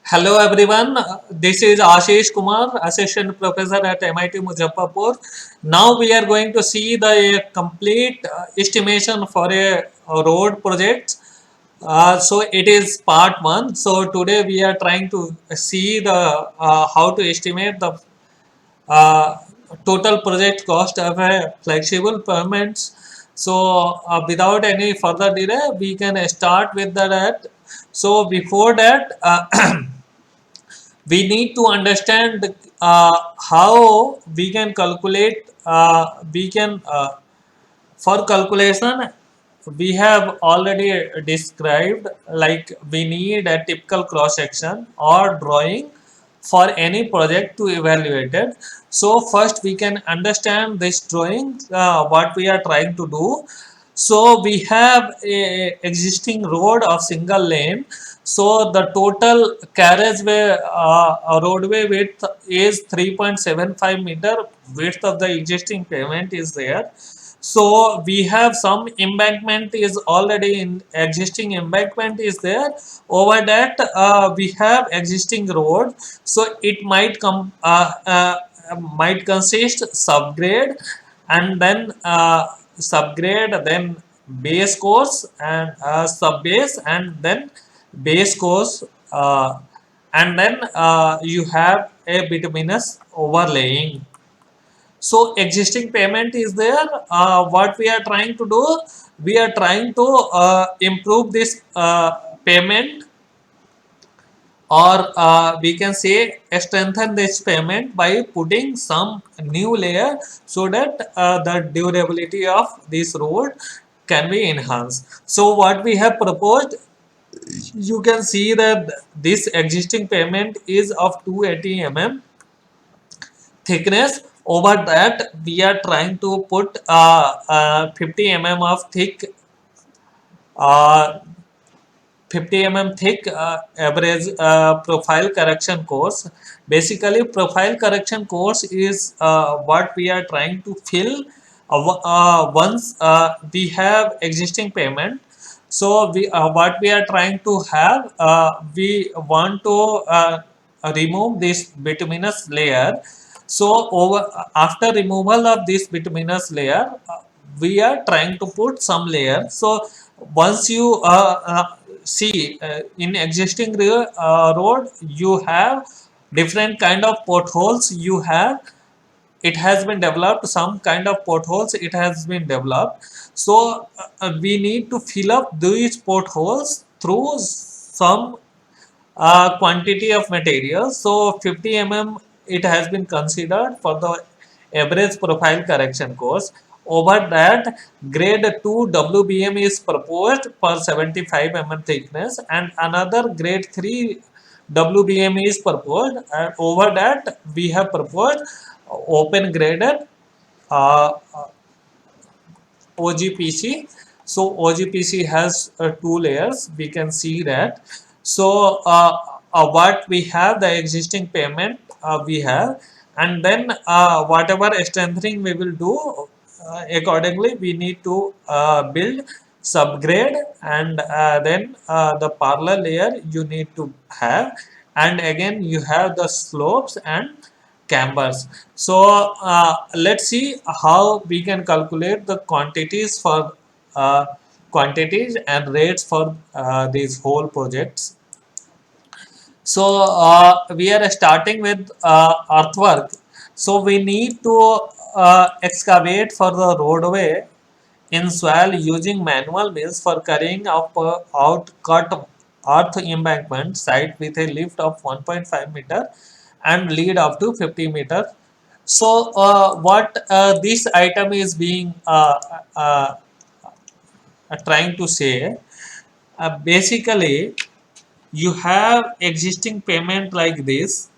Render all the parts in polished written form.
Hello everyone, this is Ashish Kumar, Assistant Professor at MIT Muzaffarpur. Now we are going to see the complete estimation for a road project. So it is part 1. So today we are trying to see the how to estimate the uh, total project cost of a flexible payments. So without any further delay, we can start with that. So before that, we need to understand how we can calculate we can for calculation we have already described, like we need a typical cross section or drawing for any project to evaluate it. So first we can understand this drawing, what we are trying to do. So we have a existing road of single lane. So the total carriageway roadway width is 3.75 meter. Width of the existing pavement is there. So we have some embankment is already in existing embankment is there. Over that we have existing road. So it might consist subgrade, and then subgrade, then base course, and sub base, and then base course, and then you have a bituminous overlaying. So existing payment is there. What we are trying to do, we are trying to improve this payment, or we can say strengthen this payment by putting some new layer, so that the durability of this road can be enhanced. So what we have proposed, you can see that this existing payment is of 280 mm thickness. Over that we are trying to put 50 mm of thick, uh, 50 thick average profile correction course. Basically profile correction course is what we are trying to fill once we have existing payment. So we what we are trying to have, we want to remove this bituminous layer. So over after removal of this bituminous layer, we are trying to put some layer. So once you see in existing road, you have different kind of potholes. You have, it has been developed some kind of potholes, it has been developed. So we need to fill up these potholes through some quantity of material. So 50 it has been considered for the average profile correction course. Over that, grade 2 WBM is proposed for 75 thickness, and another grade 3 WBM is proposed, and over that we have proposed open graded uh, OGPC. So OGPC has two layers. We can see that. So what we have, the existing payment we have, and then whatever strengthening we will do, accordingly we need to build subgrade, and then the parallel layer you need to have, and again you have the slopes and cambers. So let's see how we can calculate the quantities for uh, quantities and rates for these whole projects. So we are starting with earthwork. So we need to excavate for the roadway in soil using manual means for carrying out cut earth embankment site with a lift of 1.5 meter and lead up to 50 meter. So what this item is being trying to say, basically you have existing payment like this,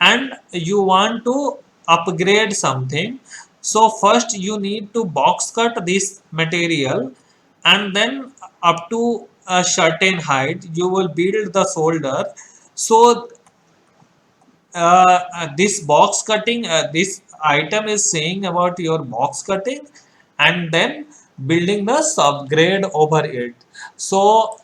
and you want to upgrade something. So first you need to box cut this material, and then up to a certain height you will build the shoulder. So this box cutting, this item is saying about your box cutting, and then building the subgrade over it. So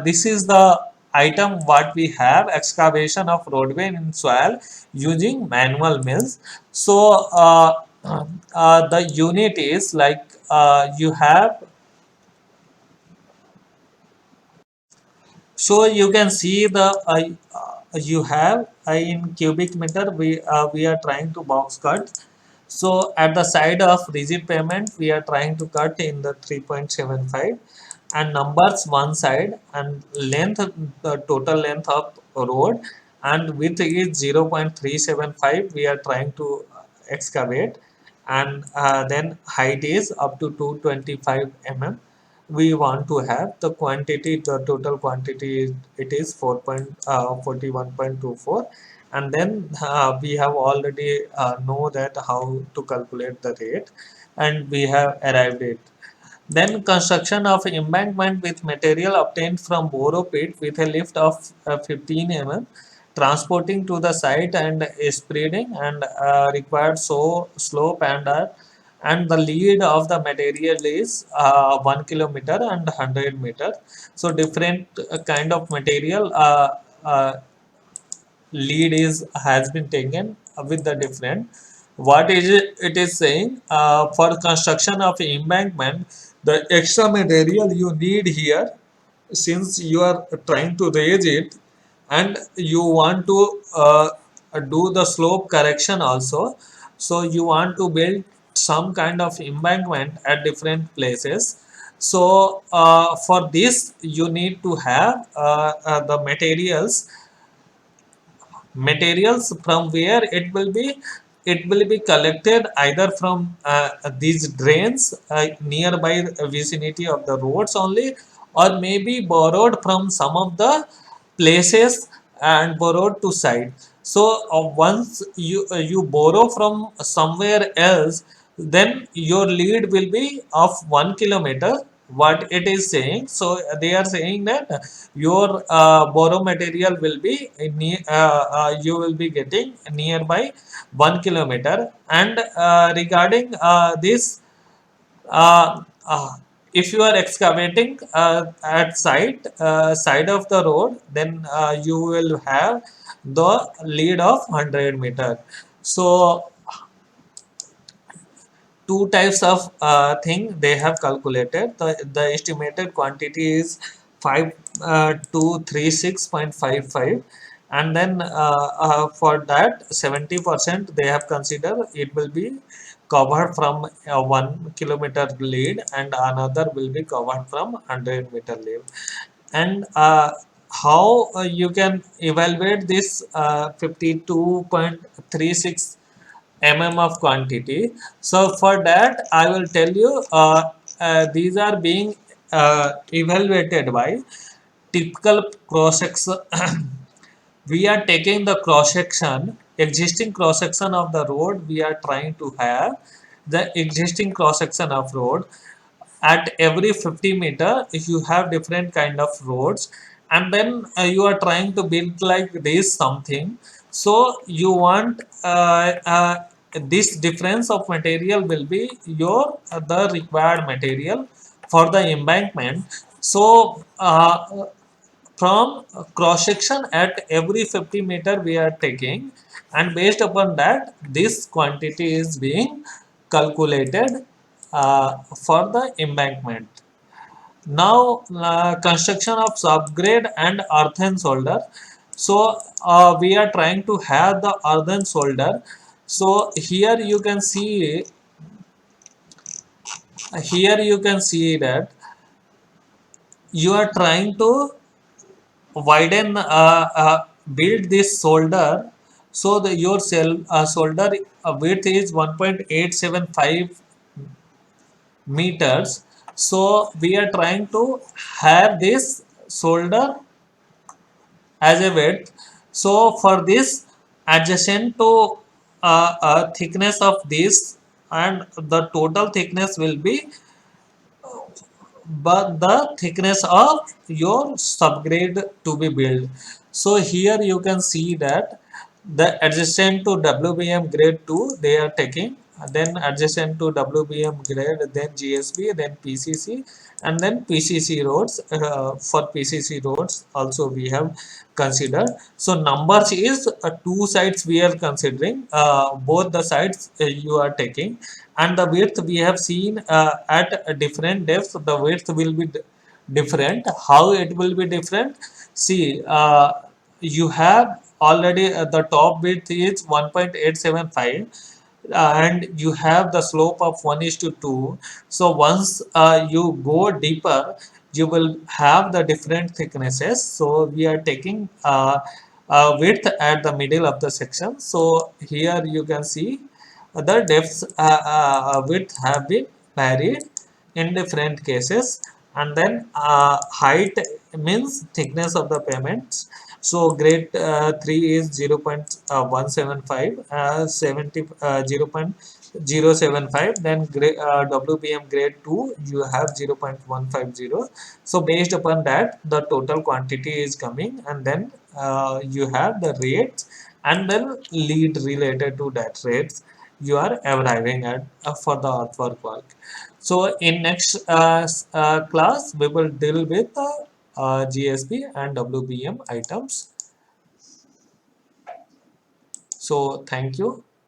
this is the item what we have, excavation of roadway in soil using manual mills. So the unit is like you have. So you can see the you have in cubic meter we are trying to box cut. So at the side of rigid payment we are trying to cut in the 3.75 and numbers one side and length, the total length of road and width is 0.375 we are trying to excavate, and then height is up to 225 mm we want to have. The quantity, the total quantity it is 41.24, and then we have already know that how to calculate the rate, and we have arrived it. Then construction of embankment with material obtained from borrow pit with a lift of 15 mm, transporting to the site and spreading and required so slope and the lead of the material is 1 kilometer and 100 meter. So different kind of material lead is has been taken with the different. What is it is saying for construction of embankment, the extra material you need here, since you are trying to raise it and you want to do the slope correction also, so you want to build some kind of embankment at different places. So for this you need to have the materials from where it will be collected either from these drains nearby vicinity of the roads only, or maybe borrowed from some of the places and borrowed to site. So once you borrow from somewhere else, then your lead will be of 1 kilometer, what it is saying. So they are saying that your borrow material will be you will be getting nearby 1 kilometer. And regarding this uh, uh, if you are excavating at side of the road, then you will have the lead of 100 meter. So two types of thing they have calculated. The estimated quantity is 5 to 36.55, and then for that 70% they have considered it will be covered from 1 kilometer lead and another will be covered from 100-meter lead. And how you can evaluate this 52.36 of quantity. So for that I will tell you these are being evaluated by typical cross section. We are taking the cross section, existing cross section of the road. We are trying to have the existing cross section of road at every 50 meter. If you have different kind of roads and then you are trying to build like this something, so you want this difference of material will be your the required material for the embankment. So from cross section at every 50 meter we are taking, and based upon that this quantity is being calculated for the embankment. Now construction of subgrade and earthen shoulder. So we are trying to have the earthen shoulder. So here you can see that you are trying to widen build this shoulder. So the your shoulder width is 1.875 meters. So we are trying to have this shoulder as a width. So for this, adjacent to thickness of this, and the total thickness will be but the thickness of your subgrade to be built. So here you can see that the adjacent to WBM grade 2 they are taking, then adjacent to WBM grade, then GSB, then PCC, And then PCC roads, for PCC roads also we have considered. So numbers is two sides we are considering, both the sides you are taking, and the width we have seen at a different depth the width will be different. How it will be different? See, you have already the top width is 1.875, and you have the slope of 1 is to 2. So once you go deeper, you will have the different thicknesses. So we are taking width at the middle of the section. So here you can see the depths width have been varied in different cases. And then height means thickness of the pavements. So grade 3 is 0.175, 0.075. Then WBM grade 2 you have 0.150. So based upon that the total quantity is coming, and then you have the rates, and then lead related to that rates you are arriving at for the earthwork work. So in next class, we will deal with GSB and WBM items. So thank you.